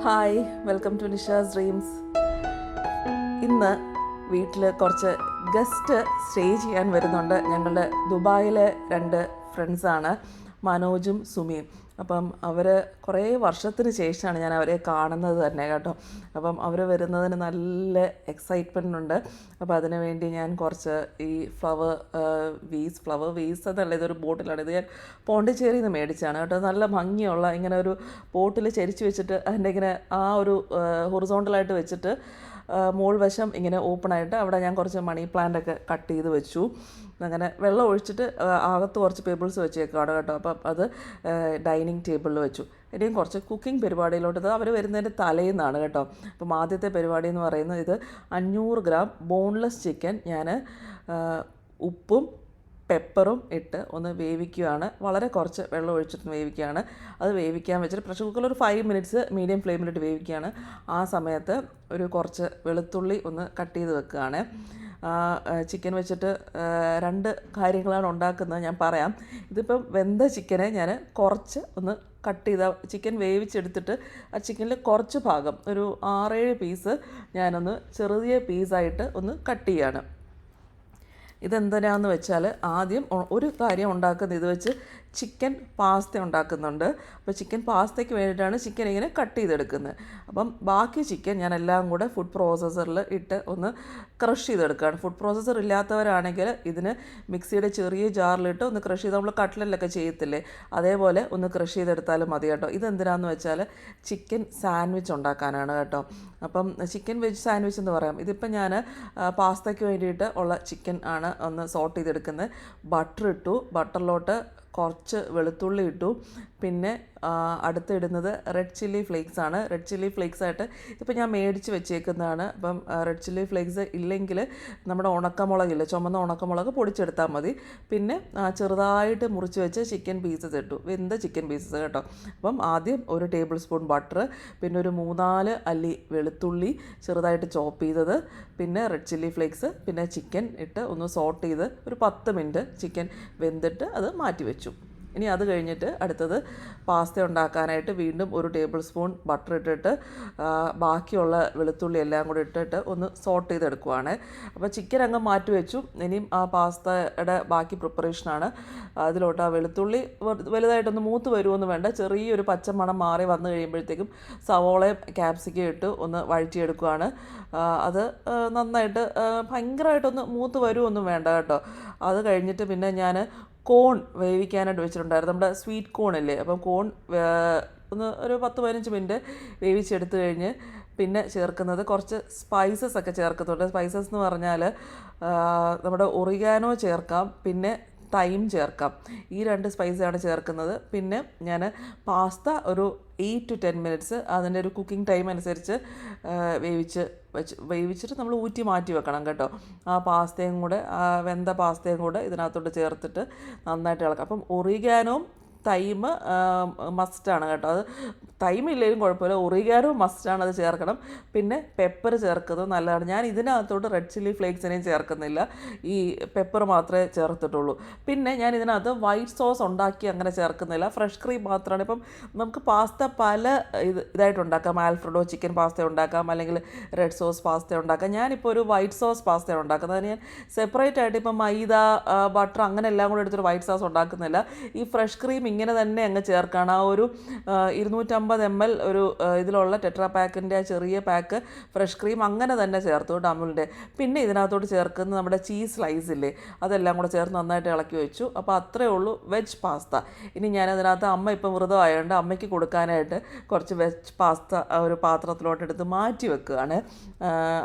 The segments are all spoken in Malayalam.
Hi, welcome to Nisha's Dreams. ഇന്ന് വീട്ടിൽ കുറച്ച് ഗസ്റ്റ് സ്റ്റേ ചെയ്യാൻ വരുന്നുണ്ട്. ഞങ്ങളുടെ ദുബായിലെ 2 ഫ്രണ്ട്സാണ്, മനോജും സുമിയും. അപ്പം അവർ കുറേ വർഷത്തിന് ശേഷമാണ് ഞാൻ അവരെ കാണുന്നത് തന്നെ കേട്ടോ. അപ്പം അവർ വരുന്നതിന് നല്ല എക്സൈറ്റ്മെൻ്റ് ഉണ്ട്. അപ്പോൾ അതിനു വേണ്ടി ഞാൻ കുറച്ച് ഈ ഫ്ലവർ വീസ് എന്നല്ല, ഇതൊരു ബോട്ടിലാണ്. ഇത് ഞാൻ പോണ്ടിച്ചേരിയിൽ നിന്ന് മേടിച്ചാണ് കേട്ടോ. നല്ല ഭംഗിയുള്ള ഇങ്ങനെ ഒരു ബോട്ടിൽ ചരിച്ച് വെച്ചിട്ട് അതിൻ്റെ ഇങ്ങനെ ആ ഒരു ഹൊറിസോണ്ടലായിട്ട് വെച്ചിട്ട് മോൾ വശം ഇങ്ങനെ ഓപ്പണായിട്ട് അവിടെ ഞാൻ കുറച്ച് മണി പ്ലാന്റൊക്കെ കട്ട് ചെയ്ത് വെച്ചു. അങ്ങനെ വെള്ളം ഒഴിച്ചിട്ട് അകത്ത് കുറച്ച് പേബിൾസ് വെച്ചേക്കാണ് കേട്ടോ. അപ്പം അത് ഡൈനിങ് ടേബിളിൽ വെച്ചു. ഇനിയും കുറച്ച് കുക്കിംഗ് പരിപാടിയിലോട്ട് അവർ വരുന്നതിൻ്റെ തലേന്നാണ് കേട്ടോ. അപ്പം ആദ്യത്തെ പരിപാടി എന്ന് പറയുന്നത്, ഇത് 500 ഗ്രാം ബോൺലെസ് ചിക്കൻ ഞാൻ ഉപ്പും പെപ്പറും ഇട്ട് ഒന്ന് വേവിക്കുകയാണ്. വളരെ കുറച്ച് വെള്ളം ഒഴിച്ചിട്ട് വേവിക്കുകയാണ്. അത് വേവിക്കാൻ വെച്ചിട്ട് പ്രഷർ കുക്കറിൽ ഒരു 5 മിനിറ്റ്സ് മീഡിയം ഫ്ലെയിമിലിട്ട് വേവിക്കുകയാണ്. ആ സമയത്ത് ഒരു കുറച്ച് വെളുത്തുള്ളി ഒന്ന് കട്ട് ചെയ്ത് വെക്കുകയാണ്. ചിക്കൻ വെച്ചിട്ട് 2 കാര്യങ്ങളാണ് ഉണ്ടാക്കുന്നത്, ഞാൻ പറയാം. ഇതിപ്പം വെന്ത ചിക്കനെ ഞാൻ കുറച്ച് ഒന്ന് കട്ട് ചെയ്ത ചിക്കൻ വേവിച്ചെടുത്തിട്ട് ആ ചിക്കനിൽ കുറച്ച് ഭാഗം ഒരു 6-7 പീസ് ഞാനൊന്ന് ചെറിയ പീസായിട്ട് ഒന്ന് കട്ട് ചെയ്യാണ്. ഇതെന്തിനാന്ന് വെച്ചാൽ, ആദ്യം ഒരു കാര്യം ഉണ്ടാക്കുന്നത്, ഇത് വെച്ച് ചിക്കൻ പാസ്ത ഉണ്ടാക്കുന്നുണ്ട്. അപ്പോൾ ചിക്കൻ പാസ്തയ്ക്ക് വേണ്ടിയിട്ടാണ് ചിക്കൻ ഇങ്ങനെ കട്ട് ചെയ്തെടുക്കുന്നത്. അപ്പം ബാക്കി ചിക്കൻ ഞാൻ എല്ലാം കൂടെ ഫുഡ് പ്രോസസ്സറിൽ ഇട്ട് ഒന്ന് ക്രഷ് ചെയ്തെടുക്കുകയാണ്. ഫുഡ് പ്രോസസ്സർ ഇല്ലാത്തവരാണെങ്കിൽ ഇതിന് മിക്സിയുടെ ചെറിയ ജാറിലിട്ട് ഒന്ന് ക്രഷ് ചെയ്ത്, നമ്മൾ കട്ട്ലറ്റിലൊക്കെ ചെയ്യത്തില്ലേ, അതേപോലെ ഒന്ന് ക്രഷ് ചെയ്തെടുത്താലും മതി കേട്ടോ. ഇതെന്തിനാന്ന് വെച്ചാൽ ചിക്കൻ സാൻഡ്വിച്ച് ഉണ്ടാക്കാനാണ് കേട്ടോ. അപ്പം ചിക്കൻ വെജ് സാൻഡ്വിച്ച് എന്ന് പറയാം. ഇതിപ്പം ഞാൻ പാസ്തയ്ക്ക് വേണ്ടിയിട്ട് ഉള്ള ചിക്കൻ ആണ് ഒന്ന് സോട്ട് ചെയ്തെടുക്കുന്നത്. ബട്ടർ ഇട്ടു, ബട്ടറിലോട്ട് കുറച്ച് വെളുത്തുള്ളി ഇട്ടു. പിന്നെ അടുത്തിടുന്നത് റെഡ് ചില്ലി ഫ്ലേക്സ് ആണ്. റെഡ് ചില്ലി ഫ്ലേക്സ് ആയിട്ട് ഇപ്പം ഞാൻ മേടിച്ച് വെച്ചേക്കുന്നതാണ്. അപ്പം റെഡ് ചില്ലി ഫ്ലേക്സ് ഇല്ലെങ്കിൽ നമ്മുടെ ഉണക്കമുളകില്ല, ചുമന്ന ഉണക്കമുളക് പൊടിച്ചെടുത്താൽ മതി. പിന്നെ ചെറുതായിട്ട് മുറിച്ച് വെച്ച് ചിക്കൻ പീസസ് ഇട്ടു, വെന്ത ചിക്കൻ പീസസ് കേട്ടോ. അപ്പം ആദ്യം ഒരു ടേബിൾ സ്പൂൺ ബട്ടർ, പിന്നെ ഒരു 3-4 അല്ലി വെളുത്തുള്ളി ചെറുതായിട്ട് ചോപ്പ് ചെയ്തത്, പിന്നെ റെഡ് ചില്ലി ഫ്ലേക്സ്, പിന്നെ ചിക്കൻ ഇട്ട് ഒന്ന് സോട്ട് ചെയ്ത് ഒരു 10 മിനിറ്റ് ചിക്കൻ വെന്തിട്ട് അത് മാറ്റി വെച്ചു. ഇനി അത് കഴിഞ്ഞിട്ട് അടുത്തത് പാസ്ത ഉണ്ടാക്കാനായിട്ട് വീണ്ടും ഒരു ടേബിൾ സ്പൂൺ ബട്ടർ ഇട്ടിട്ട് ബാക്കിയുള്ള വെളുത്തുള്ളി എല്ലാം കൂടി ഇട്ടിട്ട് ഒന്ന് സോട്ട് ചെയ്തെടുക്കുവാണ്. അപ്പോൾ ചിക്കൻ അങ്ങ് മാറ്റി വെച്ചു. ഇനിയും ആ പാസ്തയുടെ ബാക്കി പ്രിപ്പറേഷനാണ്. അതിലോട്ട് ആ വെളുത്തുള്ളി വലുതായിട്ടൊന്ന് മൂത്ത് വരുമൊന്നും വേണ്ട, ചെറിയൊരു പച്ചമണം മാറി വന്നു കഴിയുമ്പോഴത്തേക്കും സവോളയും ക്യാപ്സിക്കം ഇട്ട് ഒന്ന് വഴറ്റിയെടുക്കുകയാണ്. അത് നന്നായിട്ട് ഭയങ്കരമായിട്ടൊന്ന് മൂത്ത് വരുമൊന്നും വേണ്ട കേട്ടോ. അത് കഴിഞ്ഞിട്ട് പിന്നെ ഞാൻ കോൺ വേവിക്കാനായിട്ട് വെച്ചിട്ടുണ്ടായിരുന്നു, നമ്മുടെ സ്വീറ്റ് കോൺ അല്ലേ. അപ്പം കോൺ ഒന്ന് ഒരു 10-15 മിനിറ്റ് വേവിച്ചെടുത്ത് കഴിഞ്ഞ് പിന്നെ ചേർക്കുന്നത് കുറച്ച് സ്പൈസസ് ഒക്കെ ചേർക്കുന്നുണ്ട്. സ്പൈസസ് എന്ന് പറഞ്ഞാൽ നമ്മുടെ ഒറിഗാനോ ചേർക്കാം, പിന്നെ തൈം ചേർക്കാം. ഈ 2 സ്പൈസാണ് ചേർക്കുന്നത്. പിന്നെ ഞാൻ പാസ്ത ഒരു 8 to 10 മിനിറ്റ്സ് അതിൻ്റെ ഒരു കുക്കിംഗ് ടൈം അനുസരിച്ച് വേവിച്ചിട്ട് നമ്മൾ ഊറ്റി മാറ്റി വെക്കണം കേട്ടോ. ആ പാസ്തയും കൂടെ, ആ വെന്ത പാസ്തയും കൂടെ ഇതിനകത്തോട്ട് ചേർത്തിട്ട് നന്നായിട്ട് ഇളക്കാം. അപ്പം ഒറിഗാനോയും തൈം മസ്റ്റാണ് കേട്ടോ. അത് തൈമില്ലെങ്കിലും കുഴപ്പമില്ല, ഒറിഗാനോ മസ്റ്റാണ്, അത് ചേർക്കണം. പിന്നെ പെപ്പർ ചേർക്കുന്നത് നല്ലതാണ്. ഞാൻ ഇതിനകത്തോട്ട് റെഡ് ചില്ലി ഫ്ലേക്സിനെയും ചേർക്കുന്നില്ല, ഈ പെപ്പർ മാത്രമേ ചേർത്തിട്ടുള്ളൂ. പിന്നെ ഞാൻ ഇതിനകത്ത് വൈറ്റ് സോസ് ഉണ്ടാക്കി അങ്ങനെ ചേർക്കുന്നില്ല, ഫ്രഷ് ക്രീം മാത്രമാണ്. ഇപ്പം നമുക്ക് പാസ്ത പല ഇതായിട്ട് ഉണ്ടാക്കാം. ആൽഫ്രഡോ ചിക്കൻ പാസ്ത ഉണ്ടാക്കാം, അല്ലെങ്കിൽ റെഡ് സോസ് പാസ്ത ഉണ്ടാക്കാം. ഞാനിപ്പോൾ ഒരു വൈറ്റ് സോസ് പാസ്ത ഉണ്ടാക്കുന്നത്. അതിന് ഞാൻ സെപ്പറേറ്റ് ആയിട്ട് ഇപ്പം മൈദ, ബട്ടർ അങ്ങനെ എല്ലാം കൂടെ എടുത്തൊരു വൈറ്റ് സോസ് ഉണ്ടാക്കുന്നില്ല. ഈ ഫ്രഷ് ക്രീം ഇങ്ങനെ തന്നെ അങ്ങ് ചേർക്കുകയാണ്. ആ ഒരു 250 ml ഒരു ഇതിലുള്ള ടെട്രാ പാക്കിൻ്റെ ചെറിയ പാക്ക് ഫ്രഷ് ക്രീം അങ്ങനെ തന്നെ ചേർത്തു അമൂലിൻ്റെ. പിന്നെ ഇതിനകത്തോട്ട് ചേർക്കുന്നത് നമ്മുടെ ചീസ് സ്ലൈസ് ഇല്ലേ, അതെല്ലാം കൂടെ ചേർത്ത് നന്നായിട്ട് ഇളക്കി വെച്ചു. അപ്പോൾ അത്രയേ ഉള്ളൂ വെജ് പാസ്ത. ഇനി ഞാനതിനകത്ത്, അമ്മ ഇപ്പം വ്രതം ആയതുകൊണ്ട് അമ്മയ്ക്ക് കൊടുക്കാനായിട്ട് കുറച്ച് വെജ് പാസ്ത ഒരു പാത്രത്തിലോട്ട് എടുത്ത് മാറ്റി വെക്കുകയാണ്.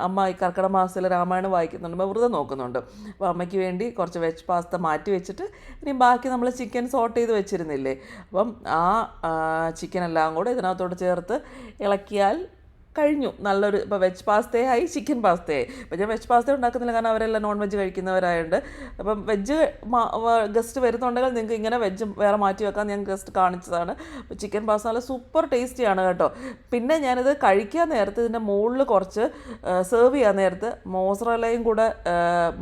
അമ്മ ഈ കർക്കിടക മാസത്തിൽ രാമായണം വായിക്കുന്നുണ്ട്, വ്രതം നോക്കുന്നുണ്ട്. അപ്പോൾ അമ്മയ്ക്ക് വേണ്ടി കുറച്ച് വെജ് പാസ്ത മാറ്റി വെച്ചിട്ട് ഇനി ബാക്കി നമ്മൾ ചിക്കൻ സോട്ട് ചെയ്ത് വെച്ചിരുന്നില്ലേ, അപ്പം ആ ചിക്കൻ എല്ലാം കൂടെ ഇതിനകത്തോട്ട് ചേർത്ത് ഇളക്കിയാൽ കഴിഞ്ഞു. നല്ലൊരു ഇപ്പോൾ വെജ് പാസ്തയായി, ചിക്കൻ പാസ്തയായി. ഇപ്പോൾ ഞാൻ വെജ് പാസ്ത ഉണ്ടാക്കുന്നില്ല, കാരണം അവരെല്ലാം നോൺ വെജ് കഴിക്കുന്നവരായതുകൊണ്ട്. അപ്പം വെജ് ഗസ്റ്റ് വരുന്നുണ്ടെങ്കിൽ നിങ്ങൾക്ക് ഇങ്ങനെ വെജ് വേറെ മാറ്റി വെക്കാൻ ഞാൻ ജസ്റ്റ് കാണിച്ചതാണ്. അപ്പോൾ ചിക്കൻ പാസ്ത നല്ല സൂപ്പർ ടേസ്റ്റിയാണ് കേട്ടോ. പിന്നെ ഞാനിത് കഴിക്കാൻ നേരത്ത് ഇതിൻ്റെ മുകളിൽ കുറച്ച് സെർവ് ചെയ്യാൻ നേരത്ത് മോസറല്ലയും കൂടെ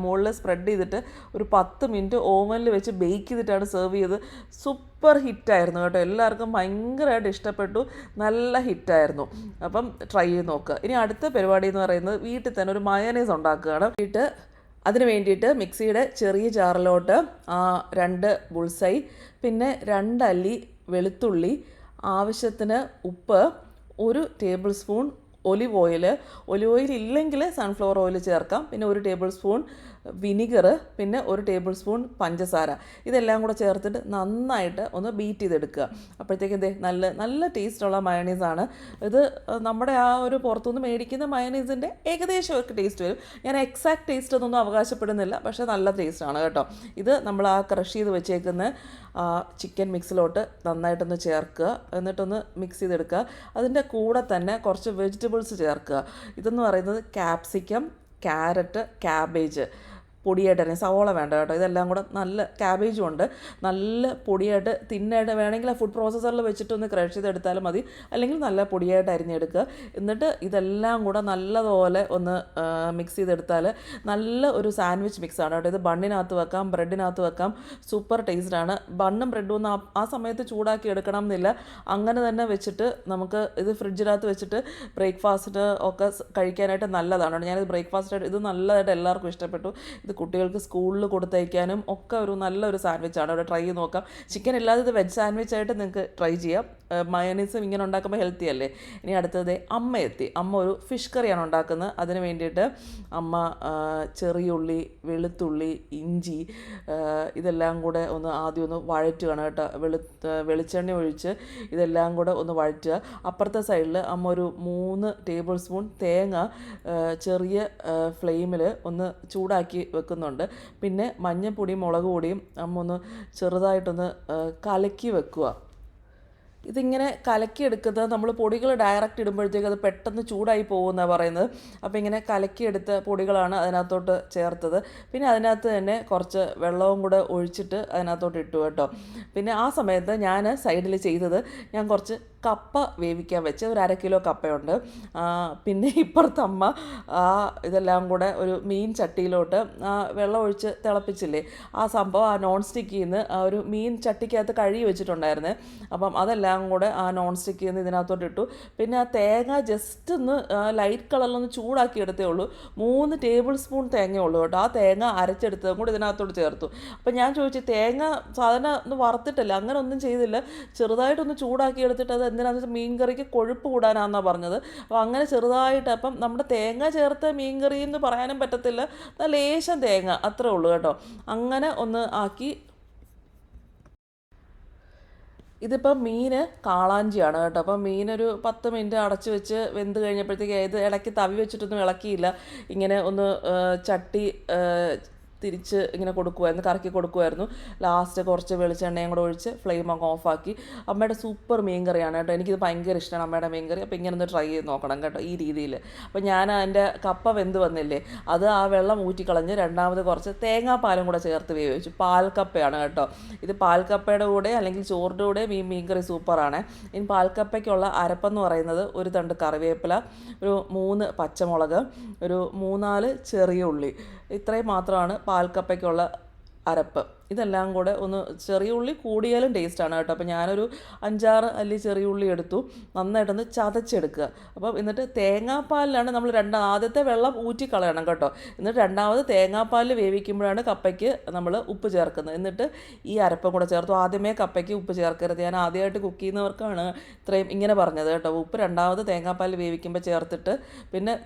മുകളിൽ സ്പ്രെഡ് ചെയ്തിട്ട് ഒരു 10 മിനിറ്റ് ഓവനിൽ വെച്ച് ബേക്ക് ചെയ്തിട്ടാണ് സെർവ് ചെയ്ത്. സൂപ്പർ ഹിറ്റായിരുന്നു കേട്ടോ. എല്ലാവർക്കും ഭയങ്കരമായിട്ട് ഇഷ്ടപ്പെട്ടു. നല്ല ഹിറ്റായിരുന്നു. അപ്പം ട്രൈ ചെയ്ത് നോക്കുക. ഇനി അടുത്ത പരിപാടി എന്ന് പറയുന്നത് വീട്ടിൽ തന്നെ ഒരു മയനൈസ് ഉണ്ടാക്കുകയാണ്. അതിന് വേണ്ടിയിട്ട് മിക്സിയുടെ ചെറിയ ജാറിലോട്ട് 2 ബുൾസൈ, പിന്നെ 2 അല്ലി വെളുത്തുള്ളി, ആവശ്യത്തിന് ഉപ്പ്, 1 ടേബിൾ സ്പൂൺ ഒലിവ് ഓയിൽ ഇല്ലെങ്കിൽ സൺഫ്ലവർ ഓയിൽ ചേർക്കാം, പിന്നെ 1 ടേബിൾ സ്പൂൺ വിനിഗർ, പിന്നെ 1 ടേബിൾ സ്പൂൺ പഞ്ചസാര. ഇതെല്ലാം കൂടെ ചേർത്തിട്ട് നന്നായിട്ട് ഒന്ന് ബീറ്റ് ചെയ്തെടുക്കുക. അപ്പോഴത്തേക്കും നല്ല ടേസ്റ്റുള്ള മയണൈസാണ് ഇത്. നമ്മുടെ ആ ഒരു പുറത്തുനിന്ന് മേടിക്കുന്ന മയണൈസിൻ്റെ ഏകദേശം ഒക്കെ ടേസ്റ്റ് വരും. ഞാൻ എക്സാക്ട് ടേസ്റ്റ് ഒന്നും അവകാശപ്പെടുന്നില്ല, പക്ഷേ നല്ല ടേസ്റ്റാണ് കേട്ടോ. ഇത് നമ്മൾ ആ ക്രഷ് ചെയ്ത് വെച്ചേക്കുന്ന ചിക്കൻ മിക്സിലോട്ട് നന്നായിട്ടൊന്ന് ചേർക്കുക. എന്നിട്ടൊന്ന് മിക്സ് ചെയ്തെടുക്കുക. അതിൻ്റെ കൂടെ തന്നെ കുറച്ച് വെജിറ്റബിൾസ് ചേർക്കുക. ഇതെന്ന് പറയുന്നത് ക്യാപ്സിക്കം, ക്യാരറ്റ്, ക്യാബേജ് പൊടിയായിട്ട് തന്നെ, സവോള വേണ്ട കേട്ടോ. ഇതെല്ലാം കൂടെ നല്ല ക്യാബേജും ഉണ്ട്, നല്ല പൊടിയായിട്ട് തിന്നായിട്ട് വേണമെങ്കിൽ ആ ഫുഡ് പ്രോസസ്സറിൽ വെച്ചിട്ടൊന്ന് ക്രഷ് ചെയ്തെടുത്താലും മതി, അല്ലെങ്കിൽ നല്ല പൊടിയായിട്ട് അരിഞ്ഞെടുക്കുക. എന്നിട്ട് ഇതെല്ലാം കൂടെ നല്ലതുപോലെ ഒന്ന് മിക്സ് ചെയ്തെടുത്താൽ നല്ല ഒരു സാൻഡ്വിച്ച് മിക്സാണ് കേട്ടോ. ഇത് ബണ്ണിനകത്ത് വെക്കാം, ബ്രെഡിനകത്ത് വെക്കാം. സൂപ്പർ ടേസ്റ്റാണ്. ബണ്ണും ബ്രെഡും ഒന്നും ആ സമയത്ത് ചൂടാക്കി എടുക്കണം എന്നില്ല. അങ്ങനെ തന്നെ വെച്ചിട്ട് നമുക്ക് ഇത് ഫ്രിഡ്ജിനകത്ത് വെച്ചിട്ട് ബ്രേക്ക്ഫാസ്റ്റ് ഒക്കെ കഴിക്കാനായിട്ട് നല്ലതാണ്. ഞാനിത് ബ്രേക്ക്ഫാസ്റ്റായിട്ട് ഇത് നല്ലതായിട്ട് എല്ലാവർക്കും ഇഷ്ടപ്പെട്ടു. ഇത് കുട്ടികൾക്ക് സ്കൂളിൽ കൊടുത്തയക്കാനും ഒക്കെ ഒരു നല്ലൊരു സാൻഡ്വിച്ചാണ്. അവിടെ ട്രൈ ചെയ്ത് നോക്കാം. ചിക്കൻ ഇല്ലാതെ ഇത് വെജ് സാൻഡ്വിച്ചായിട്ട് നിങ്ങൾക്ക് ട്രൈ ചെയ്യാം. മയണൈസും ഇങ്ങനെ ഉണ്ടാക്കുമ്പോൾ ഹെൽത്തി അല്ലേ. ഇനി അടുത്തത് അമ്മ ഒരു ഫിഷ് കറിയാണ് ഉണ്ടാക്കുന്നത്. അതിന് വേണ്ടിയിട്ട് അമ്മ ചെറിയുള്ളി, വെളുത്തുള്ളി, ഇഞ്ചി ഇതെല്ലാം കൂടെ ആദ്യം ഒന്ന് വഴറ്റുകയാണ് കേട്ടോ. വെളിച്ചെണ്ണ ഒഴിച്ച് ഇതെല്ലാം കൂടെ ഒന്ന് വഴറ്റുക. അപ്പുറത്തെ സൈഡിൽ അമ്മ ഒരു 3 ടേബിൾ സ്പൂൺ തേങ്ങ ചെറിയ ഫ്ലെയിമിൽ ഒന്ന് ചൂടാക്കി വെക്കുന്നുണ്ട്. പിന്നെ മഞ്ഞൾപ്പൊടിയും മുളക് പൊടിയും അമ്മ ഒന്ന് ചെറുതായിട്ടൊന്ന് കലക്കി വെക്കുക. ഇതിങ്ങനെ കലക്കിയെടുക്കുന്നത് നമ്മൾ പൊടികൾ ഡയറക്റ്റ് ഇടുമ്പോഴത്തേക്ക് അത് പെട്ടെന്ന് ചൂടായി പോകുമെന്നാണ് പറയുന്നത്. അപ്പോൾ ഇങ്ങനെ കലക്കിയെടുത്ത പൊടികളാണ് അതിനകത്തോട്ട് ചേർത്തത്. പിന്നെ അതിനകത്ത് തന്നെ കുറച്ച് വെള്ളവും കൂടെ ഒഴിച്ചിട്ട് അതിനകത്തോട്ട് ഇട്ടു കേട്ടോ. പിന്നെ ആ സമയത്ത് ഞാൻ സൈഡിൽ ചെയ്തത്, ഞാൻ കുറച്ച് കപ്പ വേവിക്കാൻ വെച്ച് ഒരു 1/2 കിലോ കപ്പയുണ്ട്. പിന്നെ ഇപ്പുറത്തെ അമ്മ ഇതെല്ലാം കൂടെ ഒരു മീൻ ചട്ടിയിലോട്ട് വെള്ളം ഒഴിച്ച് തിളപ്പിച്ചില്ലേ, ആ സംഭവം ആ നോൺ സ്റ്റിക്കിൽ നിന്ന് ഒരു മീൻ ചട്ടിക്കകത്ത് കഴുകി വെച്ചിട്ടുണ്ടായിരുന്നു. അപ്പം അതെല്ലാം കൂടെ ആ നോൺ സ്റ്റിക്കിൽ നിന്ന് ഇതിനകത്തോട്ട് ഇട്ടു. പിന്നെ ആ തേങ്ങ ജസ്റ്റ് ഒന്ന് ലൈറ്റ് കളറിലൊന്ന് ചൂടാക്കി എടുത്തേ ഉള്ളൂ. 3 ടേബിൾ സ്പൂൺ തേങ്ങ ഉള്ളൂ കേട്ടോ. ആ തേങ്ങ അരച്ചെടുത്തതും കൂടി ഇതിനകത്തോട്ട് ചേർത്തു. അപ്പം ഞാൻ ചോദിച്ചു, തേങ്ങ സാധാരണ ഒന്ന് വറുത്തിട്ടില്ല, അങ്ങനെ ഒന്നും ചെയ്തില്ല, ചെറുതായിട്ടൊന്ന് ചൂടാക്കി എടുത്തിട്ട് അത് എന്തിനാണെന്ന് വെച്ചാൽ മീൻ കറിക്ക് കൊഴുപ്പ് കൂടാനാണെന്നാണ് പറഞ്ഞത്. അപ്പോൾ അങ്ങനെ ചെറുതായിട്ട്, അപ്പം നമ്മുടെ തേങ്ങ ചേർത്ത മീൻ കറി എന്ന് പറയാനും പറ്റത്തില്ല, ലേശം തേങ്ങ അത്രേ ഉള്ളൂ കേട്ടോ. അങ്ങനെ ഒന്ന് ആക്കി. ഇതിപ്പം മീൻ കാളാഞ്ചിയാണ് കേട്ടോ. അപ്പം മീനൊരു 10 മിനിറ്റ് അടച്ച് വെച്ച് വെന്ത് കഴിഞ്ഞപ്പോഴത്തേക്ക് ഇത് ഇടയ്ക്ക് തവി വെച്ചിട്ടൊന്നും ഇളക്കിയില്ല. ഇങ്ങനെ ഒന്ന് ചട്ടി തിരിച്ച് ഇങ്ങനെ കൊടുക്കുമായിരുന്നു, കറക്കി കൊടുക്കുമായിരുന്നു. ലാസ്റ്റ് കുറച്ച് വെളിച്ചെണ്ണയും കൂടെ ഒഴിച്ച് ഫ്ലെയിം അങ്ങ് ഓഫാക്കി. അമ്മയുടെ സൂപ്പർ മീൻ കറിയാണ് കേട്ടോ. എനിക്കിത് ഭയങ്കര ഇഷ്ടമാണ് അമ്മയുടെ മീൻ കറി. അപ്പോൾ ഇങ്ങനെ ഒന്ന് ട്രൈ ചെയ്ത് നോക്കണം കേട്ടോ ഈ രീതിയിൽ. അപ്പോൾ ഞാൻ അതിൻ്റെ കപ്പ വെന്ത് വന്നില്ലേ, അത് ആ വെള്ളം ഊറ്റിക്കളഞ്ഞ് രണ്ടാമത് കുറച്ച് തേങ്ങാപ്പാലും കൂടെ ചേർത്ത് വേവിച്ചു. പാൽക്കപ്പയാണ് കേട്ടോ ഇത്. പാൽക്കപ്പയുടെ കൂടെ അല്ലെങ്കിൽ ചോറിൻ്റെ കൂടെ മീൻ കറി സൂപ്പറാണ്. ഇനി പാൽക്കപ്പയ്ക്കുള്ള അരപ്പെന്ന് പറയുന്നത്, ഒരു തണ്ട് കറിവേപ്പില, ഒരു 3 പച്ചമുളക്, ഒരു 3-4 ചെറിയ ഉള്ളി, ഇത്രയും മാത്രമാണ് പാൽക്കപ്പയ്ക്കുള്ള അരപ്പ്. ഇതെല്ലാം കൂടെ ഒന്ന്, ചെറിയ ഉള്ളി കൂടിയാലും ടേസ്റ്റാണ് കേട്ടോ. അപ്പോൾ ഞാനൊരു 5-6 അല്ലി ചെറിയ ഉള്ളി എടുത്തു, നന്നായിട്ടൊന്ന് ചതച്ചെടുക്കുക. അപ്പം എന്നിട്ട് തേങ്ങാപ്പാലിലാണ് നമ്മൾ ആദ്യത്തെ വെള്ളം ഊറ്റിക്കളയണം കേട്ടോ. എന്നിട്ട് രണ്ടാമത് തേങ്ങാപ്പാലിൽ വേവിക്കുമ്പോഴാണ് കപ്പയ്ക്ക് നമ്മൾ ഉപ്പ് ചേർക്കുന്നത്. എന്നിട്ട് ഈ അരപ്പം കൂടെ ചേർത്തു. ആദ്യമേ കപ്പയ്ക്ക് ഉപ്പ് ചേർക്കരുത്. ഞാൻ ആദ്യമായിട്ട് കുക്ക് ചെയ്യുന്നവർക്കാണ് ഇത്രയും ഇങ്ങനെ പറഞ്ഞത് കേട്ടോ. ഉപ്പ് രണ്ടാമത് തേങ്ങാപ്പാലിൽ വേവിക്കുമ്പോൾ ചേർത്തിട്ട്, പിന്നെ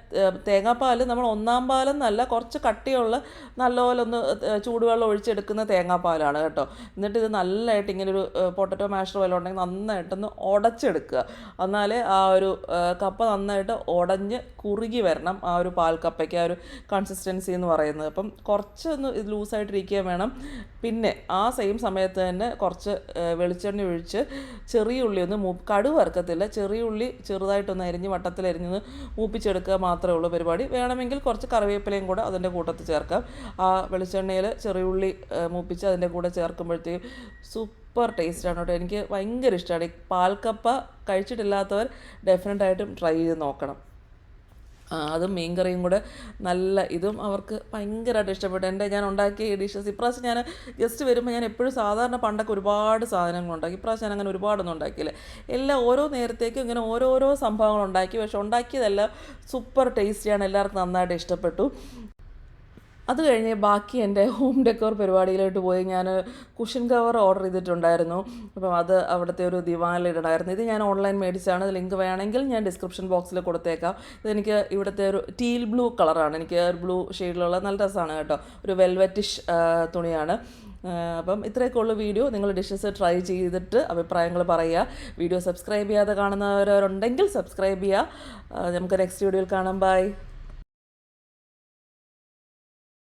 തേങ്ങാപ്പാൽ നമ്മൾ 1-ാം പാലെന്നല്ല, കുറച്ച് കട്ടിയുള്ള നല്ലപോലെ ഒന്ന് ചൂടുവെള്ളം ഒഴിച്ചെടുക്കുന്ന തേങ്ങാപ്പാൽ തേങ്ങാപ്പാലാണ് കേട്ടോ. എന്നിട്ട് ഇത് നല്ലതായിട്ട് ഇങ്ങനെ ഒരു പൊട്ടറ്റോ മാഷർ വല്ലതും ഉണ്ടെങ്കിൽ നന്നായിട്ടൊന്ന് ഉടച്ചെടുക്കുക. എന്നാലേ ആ ഒരു കപ്പ നന്നായിട്ട് ഉടഞ്ഞ് കുറുകി വരണം, ആ ഒരു പാൽ കപ്പയ്ക്ക് ആ ഒരു കൺസിസ്റ്റൻസി എന്ന് പറയുന്നത്. അപ്പം കുറച്ചൊന്ന് ഇത് ലൂസായിട്ടിരിക്കുകയും വേണം. പിന്നെ ആ സെയിം സമയത്ത് തന്നെ കുറച്ച് വെളിച്ചെണ്ണ ഒഴിച്ച് ചെറിയ ഉള്ളി ഒന്ന് കടുക് വറുക്കത്തില്ല, ചെറിയ ഉള്ളി ചെറുതായിട്ടൊന്ന് അരിഞ്ഞ് വട്ടത്തിലരിഞ്ഞ് മൂപ്പിച്ചെടുക്കുക മാത്രമേ ഉള്ളൂ പരിപാടി. വേണമെങ്കിൽ കുറച്ച് കറിവേപ്പിലയും കൂടെ അതിൻ്റെ കൂട്ടത്തിൽ ചേർക്കാം. ആ വെളിച്ചെണ്ണയിൽ ചെറിയുള്ളി മൂപ്പിച്ച് അതിൻ്റെ കൂടെ ചേർക്കുമ്പോഴത്തേക്കും സൂപ്പർ ടേസ്റ്റാണ് കേട്ടോ. എനിക്ക് ഭയങ്കര ഇഷ്ടമാണ്. ഈ പാൽക്കപ്പ കഴിച്ചിട്ടില്ലാത്തവർ ഡെഫിനറ്റായിട്ടും ട്രൈ ചെയ്ത് നോക്കണം. അതും മീൻ കറിയും കൂടെ നല്ല ഇതും അവർക്ക് ഭയങ്കരമായിട്ട് ഇഷ്ടപ്പെട്ടു. ഞാൻ ഉണ്ടാക്കിയ ഈ ഡിഷസ് ഇപ്രാവശ്യം ഞാൻ ഗസ്റ്റ് വരുമ്പോൾ ഞാൻ എപ്പോഴും സാധാരണ പണ്ടൊക്കെ ഒരുപാട് സാധനങ്ങളുണ്ടാക്കി. ഇപ്രാവശ്യം ഞാൻ അങ്ങനെ ഒരുപാടൊന്നും ഉണ്ടാക്കിയില്ല. എല്ലാം ഓരോ നേരത്തേക്കും ഇങ്ങനെ ഓരോരോ സംഭവങ്ങളുണ്ടാക്കി. പക്ഷെ ഉണ്ടാക്കിയതെല്ലാം സൂപ്പർ ടേസ്റ്റിയാണ്, എല്ലാവർക്കും നന്നായിട്ട് ഇഷ്ടപ്പെട്ടു. അത് കഴിഞ്ഞ് ബാക്കി എൻ്റെ ഹോം ഡെക്കോർ പരിപാടിയിലോട്ട് പോയി. ഞാൻ കുഷൻ കവർ ഓർഡർ ചെയ്തിട്ടുണ്ടായിരുന്നു. അപ്പം അത് അവിടുത്തെ ഒരു ദിവാനിലിടണമായിരുന്നു. ഇത് ഞാൻ ഓൺലൈൻ മേടിച്ചാണ്. ലിങ്ക് വേണമെങ്കിൽ ഞാൻ ഡിസ്ക്രിപ്ഷൻ ബോക്സിൽ കൊടുത്തേക്കാം. ഇതെനിക്ക് ഇവിടുത്തെ ഒരു ടീൽ ബ്ലൂ കളറാണ്. എനിക്ക് ഒരു ബ്ലൂ ഷെയ്ഡിലുള്ള നല്ല രസമാണ് കേട്ടോ. ഒരു വെൽവെറ്റിഷ് തുണിയാണ്. അപ്പം ഇത്രയൊക്കെ ഉള്ള വീഡിയോ. നിങ്ങൾ ഡിഷസ് ട്രൈ ചെയ്തിട്ട് അഭിപ്രായങ്ങൾ പറയുക. വീഡിയോ സബ്സ്ക്രൈബ് ചെയ്യാതെ കാണുന്നവരുണ്ടെങ്കിൽ സബ്സ്ക്രൈബ് ചെയ്യുക. നമുക്ക് നെക്സ്റ്റ് വീഡിയോയിൽ കാണാം. ബൈ.